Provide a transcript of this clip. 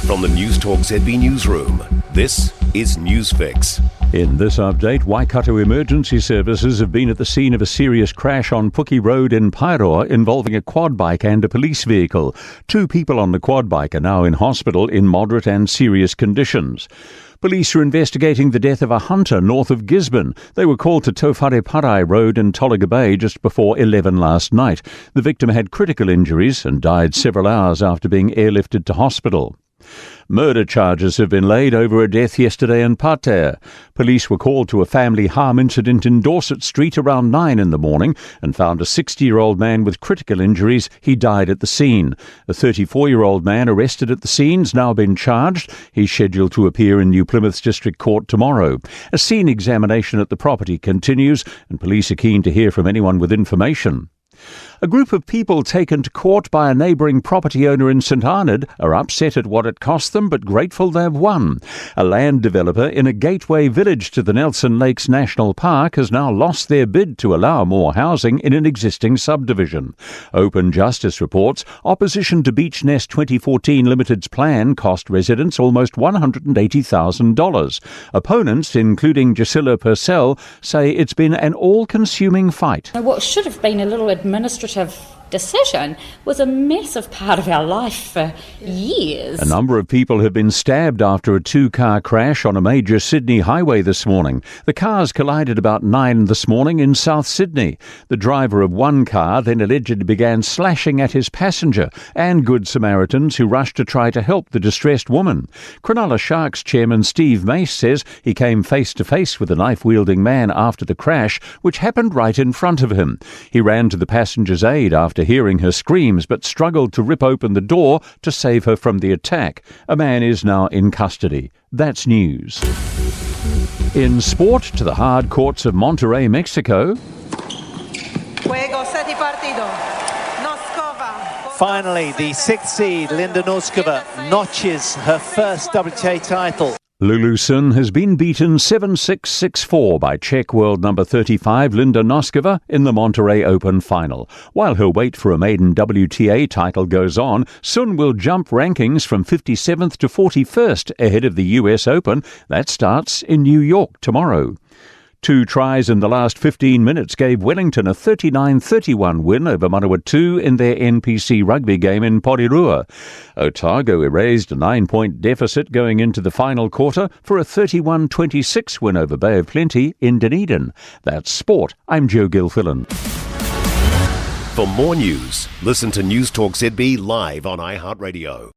From the Newstalk ZB newsroom, this is Newsfix. In this update, Waikato Emergency Services have been at the scene of a serious crash on Puki Road in Paeroa involving a quad bike and a police vehicle. 2 people on the quad bike are now in hospital in moderate and serious conditions. Police are investigating the death of a hunter north of Gisborne. They were called to Tauwhareparai Road in Tolaga Bay just before 11 last night. The victim had critical injuries and died several hours after being airlifted to hospital. Murder charges have been laid over a death yesterday in Pater. Police were called to a family harm incident in Dorset Street around 9 in the morning and found a 60-year-old man with critical injuries. He died at the scene. A 34-year-old man arrested at the scene has now been charged. He's scheduled to appear in New Plymouth's District Court tomorrow. A scene examination at the property continues, and police are keen to hear from anyone with information. A group of people taken to court by a neighbouring property owner in St Arnaud are upset at what it cost them but grateful they've won. A land developer in a gateway village to the Nelson Lakes National Park has now lost their bid to allow more housing in an existing subdivision. Open Justice reports opposition to Beach Nest 2014 Limited's plan cost residents almost $180,000. Opponents, including Gisela Purcell, say it's been an all-consuming fight. What should have been a little administrative decision was a massive part of our life for years. A number of people have been stabbed after a 2-car crash on a major Sydney highway this morning. The cars collided about 9 this morning in South Sydney. The driver of one car then allegedly began slashing at his passenger and Good Samaritans who rushed to try to help the distressed woman. Cronulla Sharks chairman Steve Mace says he came face to face with a knife-wielding man after the crash, which happened right in front of him. He ran to the passenger's aid after hearing her screams, but struggled to rip open the door to save her from the attack. A man is now in custody. That's news. In sport, to the hard courts of Monterrey, Mexico. Finally, the 6th seed, Linda Noskova, notches her first WTA title. Lulu Sun has been beaten 7-6, 6-4 by Czech world number 35 Linda Noskova in the Monterrey Open final. While her wait for a maiden WTA title goes on, Sun will jump rankings from 57th to 41st ahead of the US Open. That starts in New York tomorrow. 2 tries in the last 15 minutes gave Wellington a 39-31 win over Manawatu in their NPC rugby game in Porirua. Otago erased a 9-point deficit going into the final quarter for a 31-26 win over Bay of Plenty in Dunedin. That's sport. I'm Joe Gilfillan. For more news, listen to Newstalk ZB live on iHeartRadio.